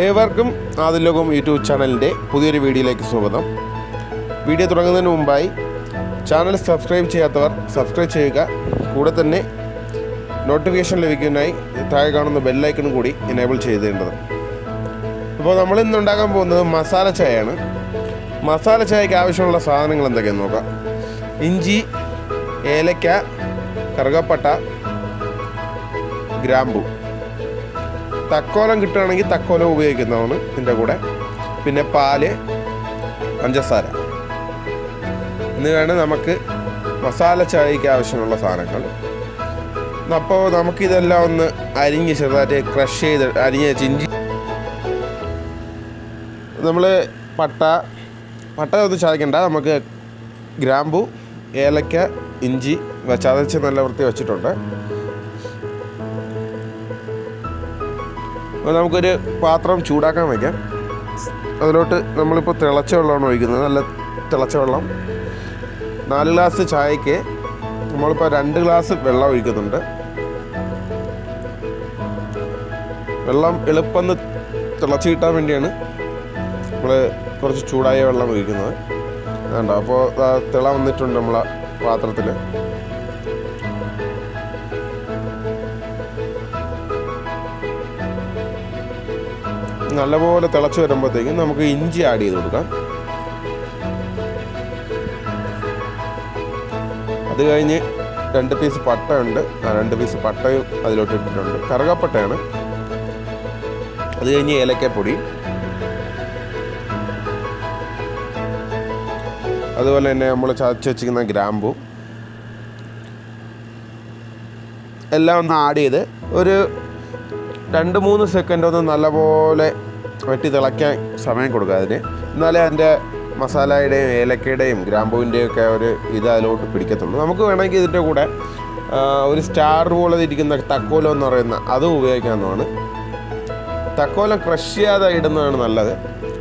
ഏവർക്കും ആദിലോകം യൂട്യൂബ് ചാനലിൻ്റെ പുതിയൊരു വീഡിയോയിലേക്ക് സ്വാഗതം. വീഡിയോ തുടങ്ങുന്നതിന് മുമ്പായി ചാനൽ സബ്സ്ക്രൈബ് ചെയ്യാത്തവർ സബ്സ്ക്രൈബ് ചെയ്യുക. കൂടെ തന്നെ നോട്ടിഫിക്കേഷൻ ലഭിക്കുന്നതിനായി താഴെ കാണുന്ന ബെല്ലൈക്കണും കൂടി എനേബിൾ ചെയ്തേണ്ടത്. അപ്പോൾ നമ്മൾ ഇന്ന് ഉണ്ടാക്കാൻ പോകുന്നത് മസാല ചായയാണ്. മസാല ചായയ്ക്ക് ആവശ്യമുള്ള സാധനങ്ങൾ എന്തൊക്കെയാണെന്ന് നോക്കാം. ഇഞ്ചി, ഏലക്ക, കറുകപ്പട്ട, ഗ്രാമ്പു. തക്കോലം കിട്ടുകയാണെങ്കിൽ തക്കോലം ഉപയോഗിക്കുന്നതാണ് ഇതിൻ്റെ കൂടെ. പിന്നെ പാല്, പഞ്ചസാര എന്നിവയാണ് നമുക്ക് മസാല ചായയ്ക്ക് ആവശ്യമുള്ള സാധനങ്ങൾ. അപ്പോൾ നമുക്കിതെല്ലാം ഒന്ന് അരിഞ്ഞ് ചെറുതായിട്ട് ക്രഷ് ചെയ്ത് അരിഞ്ഞ് ഇഞ്ചി നമ്മൾ പട്ട ഒന്ന് ചതയ്ക്കണ്ട. നമുക്ക് ഗ്രാമ്പു, ഏലക്ക, ഇഞ്ചി ചതച്ച് നല്ല വൃത്തി വെച്ചിട്ടുണ്ട്. നമുക്കൊരു പാത്രം ചൂടാക്കാൻ വയ്ക്കാം. അതിലോട്ട് നമ്മളിപ്പോൾ തിളച്ച വെള്ളമാണ് ഒഴിക്കുന്നത്. നല്ല തിളച്ച വെള്ളം. 4 ഗ്ലാസ് ചായയ്ക്ക് നമ്മളിപ്പോൾ 2 ഗ്ലാസ് വെള്ളം ഒഴിക്കുന്നുണ്ട്. വെള്ളം എളുപ്പം തിളച്ച് കിട്ടാൻ വേണ്ടിയാണ് നമ്മൾ കുറച്ച് ചൂടായ വെള്ളം ഒഴിക്കുന്നത്. വേണ്ട, അപ്പോൾ തിള വന്നിട്ടുണ്ട് നമ്മളെ പാത്രത്തിൽ. നല്ലപോലെ തിളച്ച് വരുമ്പോഴത്തേക്കും നമുക്ക് ഇഞ്ചി ആഡ് ചെയ്ത് കൊടുക്കാം. അത് കഴിഞ്ഞ് 2 പീസ് പട്ടയുണ്ട്. 2 പീസ് പട്ടയും അതിലോട്ട് ഇട്ടിട്ടുണ്ട്. കറുകപ്പട്ടയാണ്. അത് കഴിഞ്ഞ് ഏലക്കപ്പൊടി, അതുപോലെ തന്നെ നമ്മൾ ചതച്ച് വെച്ചിരിക്കുന്ന ഗ്രാമ്പു എല്ലാം ഒന്ന് ആഡ് ചെയ്ത് ഒരു 2-3 സെക്കൻഡ് ഒന്ന് നല്ലപോലെ വെട്ടി തിളയ്ക്കാൻ സമയം കൊടുക്കുക അതിന്. എന്നാലേ അതിൻ്റെ മസാലയുടെയും ഏലക്കയുടെയും ഗ്രാമ്പൂവിൻ്റെയും ഒക്കെ ഒരു ഇത് അതിലോട്ട് പിടിക്കത്തുള്ളൂ. നമുക്ക് വേണമെങ്കിൽ ഇതിൻ്റെ കൂടെ ഒരു സ്റ്റാർ പോലെ ഇരിക്കുന്ന തക്കോലം എന്ന് പറയുന്ന അതും ഉപയോഗിക്കാവുന്നതാണ്. തക്കോലം ക്രഷ് ചെയ്യാതെ ഇടുന്നതാണ് നല്ലത്.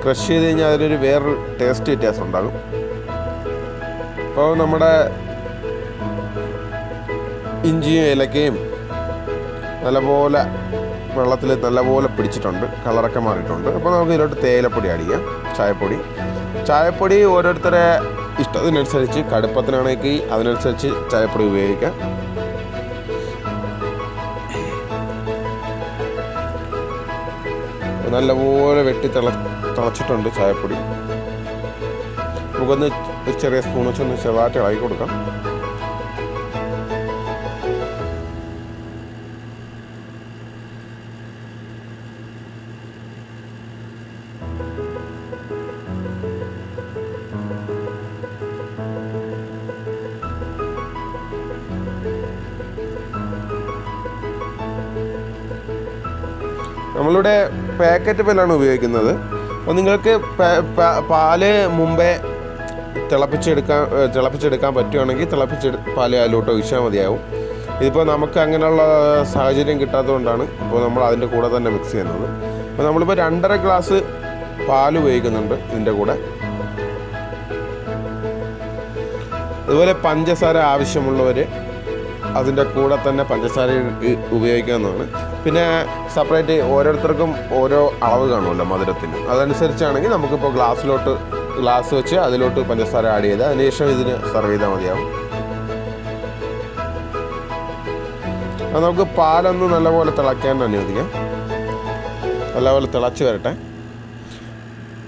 ക്രഷ് ചെയ്ത് കഴിഞ്ഞാൽ അതിലൊരു വേറൊരു ടേസ്റ്റ് വ്യത്യാസം ഉണ്ടാകും. അപ്പോൾ നമ്മുടെ ഇഞ്ചിയും ഏലക്കയും നല്ലപോലെ വെള്ളത്തിൽ നല്ലപോലെ പിടിച്ചിട്ടുണ്ട്. കളറൊക്കെ മാറിയിട്ടുണ്ട്. അപ്പോൾ നമുക്ക് ഇതിലോട്ട് തേയിലപ്പൊടി ആഡ് ചെയ്യാം. ചായപ്പൊടി ഓരോരുത്തരെ ഇഷ്ടത്തിനനുസരിച്ച്, കടുപ്പത്തിനാണെങ്കിൽ അതിനനുസരിച്ച് ചായപ്പൊടി ഉപയോഗിക്കാം. നല്ലപോലെ വെട്ടി തിളച്ചിട്ടുണ്ട് ചായപ്പൊടി. നമുക്കൊന്ന് ഒരു ചെറിയ സ്പൂൺ വെച്ചൊന്ന് ചെറുതായിട്ട് ഇളകി കൊടുക്കാം. നമ്മളിവിടെ പാക്കറ്റ് പാലാണ് ഉപയോഗിക്കുന്നത്. അപ്പോൾ നിങ്ങൾക്ക് പാല് മുമ്പേ തിളപ്പിച്ചെടുക്കാൻ പറ്റുകയാണെങ്കിൽ പാല് അതിലോട്ട് ഒഴിച്ചാൽ മതിയാവും. ഇതിപ്പോൾ നമുക്ക് അങ്ങനെയുള്ള സാഹചര്യം കിട്ടാത്തതുകൊണ്ടാണ് ഇപ്പോൾ നമ്മൾ അതിൻ്റെ കൂടെ തന്നെ മിക്സ് ചെയ്യുന്നത്. അപ്പോൾ നമ്മളിപ്പോൾ 2.5 ഗ്ലാസ് പാൽ ഉപയോഗിക്കുന്നുണ്ട് ഇതിൻ്റെ കൂടെ. അതുപോലെ പഞ്ചസാര ആവശ്യമുള്ളവർ അതിൻ്റെ കൂടെ തന്നെ പഞ്ചസാര ഉപയോഗിക്കാവുന്നതാണ്. പിന്നെ സെപ്പറേറ്റ് ഓരോരുത്തർക്കും ഓരോ അളവ് കാണുമല്ലോ മധുരത്തിന്. അതനുസരിച്ചാണെങ്കിൽ നമുക്കിപ്പോൾ ഗ്ലാസ് വെച്ച് അതിലോട്ട് പഞ്ചസാര ആഡ് ചെയ്ത് അതിനുശേഷം ഇതിന് സെർവ് ചെയ്താൽ മതിയാവും. അത് നമുക്ക് പാലൊന്ന് നല്ലപോലെ തിളയ്ക്കാൻ അനുവദിക്കാം. നല്ലപോലെ തിളച്ച് വരട്ടെ.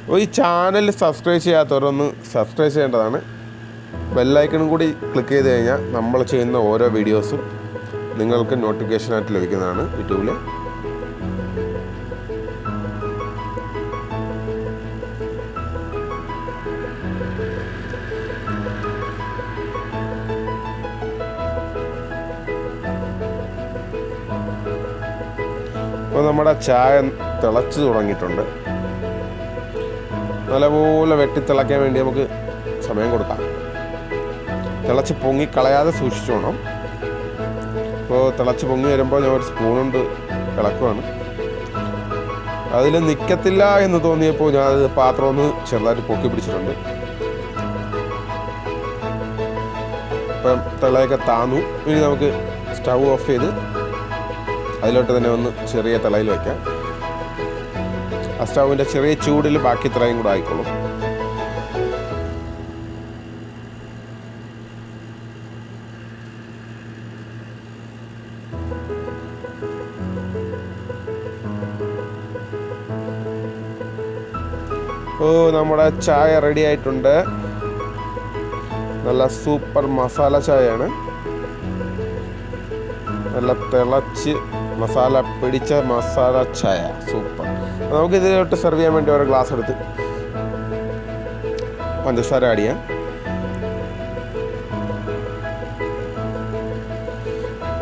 അപ്പോൾ ഈ ചാനൽ സബ്സ്ക്രൈബ് ചെയ്യാത്തവരൊന്ന് സബ്സ്ക്രൈബ് ചെയ്യേണ്ടതാണ്. ബെല്ലൈക്കണും കൂടി ക്ലിക്ക് ചെയ്ത് കഴിഞ്ഞാൽ നമ്മൾ ചെയ്യുന്ന ഓരോ വീഡിയോസും നിങ്ങൾക്ക് നോട്ടിഫിക്കേഷനായിട്ട് ലഭിക്കുന്നതാണ് യൂട്യൂബിൽ. അപ്പോൾ നമ്മുടെ ചായ തിളച്ച് തുടങ്ങിയിട്ടുണ്ട്. നല്ലപോലെ വെട്ടി തിളയ്ക്കാൻ വേണ്ടി നമുക്ക് സമയം കൊടുക്കാം. തിളച്ച് പൊങ്ങി കളയാതെ സൂക്ഷിച്ചോണം. അപ്പോൾ തിളച്ച് പൊങ്ങി വരുമ്പോൾ ഞാൻ ഒരു സ്പൂൺ കൊണ്ട് ഇളക്കുവാണ്. അതിൽ നിൽക്കത്തില്ല എന്ന് തോന്നിയപ്പോൾ ഞാൻ പാത്രം ഒന്ന് ചെറുതായിട്ട് പൊക്കി പിടിച്ചിട്ടുണ്ട്. അപ്പം തിളയൊക്കെ താന്നു. ഇനി നമുക്ക് സ്റ്റൗ ഓഫ് ചെയ്ത് അതിലോട്ട് തന്നെ ഒന്ന് ചെറിയ തിളയിൽ വയ്ക്കാം. ആ സ്റ്റൗവിൻ്റെ ചെറിയ ചൂടിൽ ബാക്കി ഇത്രയും കൂടെ ആയിക്കോളും. നമ്മുടെ ചായ റെഡി ആയിട്ടുണ്ട്. നല്ല സൂപ്പർ മസാല ചായയാണ്. നല്ല തിളച്ച് മസാല പിടിച്ച മസാല ചായ സൂപ്പർ. നമുക്ക് ഇതിലോട്ട് സെർവ് ചെയ്യാൻ വേണ്ടി ഒരു ഗ്ലാസ് എടുത്ത് പഞ്ചസാര ആഡ് ചെയ്യാം.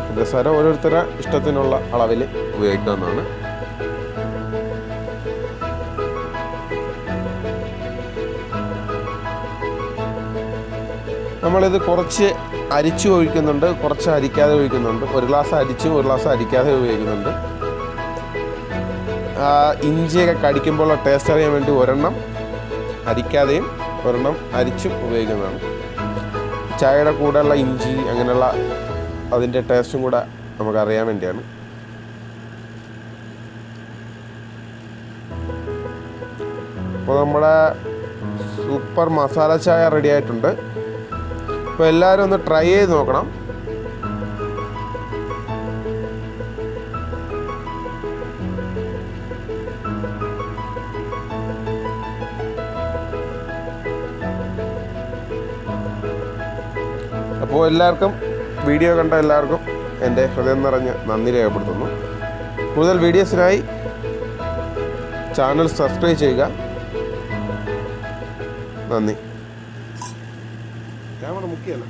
പഞ്ചസാര ഓരോരുത്തരുടെ ഇഷ്ടത്തിനുള്ള അളവിൽ ഉപയോഗിക്കാവുന്നതാണ്. നമ്മളിത് കുറച്ച് അരിച്ചു ഒഴിക്കുന്നുണ്ട്, കുറച്ച് അരിക്കാതെ ഒഴിക്കുന്നുണ്ട്. ഒരു ഗ്ലാസ് അരിച്ചും ഒരു ഗ്ലാസ് അരിക്കാതെ ഉപയോഗിക്കുന്നുണ്ട്. ഇഞ്ചിയൊക്കെ കടിക്കുമ്പോൾ ടേസ്റ്റ് അറിയാൻ വേണ്ടി ഒരെണ്ണം അരിക്കാതെയും ഒരെണ്ണം അരിച്ചും ഉപയോഗിക്കുന്നതാണ്. ചായയുടെ കൂടെയുള്ള ഇഞ്ചി അങ്ങനെയുള്ള അതിൻ്റെ ടേസ്റ്റും കൂടെ നമുക്കറിയാൻ വേണ്ടിയാണ്. അപ്പോൾ നമ്മുടെ സൂപ്പർ മസാല ചായ റെഡി ആയിട്ടുണ്ട്. അപ്പോൾ എല്ലാവരും ഒന്ന് ട്രൈ ചെയ്ത് നോക്കണം. അപ്പോൾ എല്ലാവർക്കും വീഡിയോ കണ്ട എല്ലാവർക്കും എൻ്റെ ഹൃദയം നിറഞ്ഞ നന്ദി രേഖപ്പെടുത്തുന്നു. കൂടുതൽ വീഡിയോസിനായി ചാനൽ സബ്സ്ക്രൈബ് ചെയ്യുക. നന്ദി. ക്യാമറ മുക്കിയല്ല.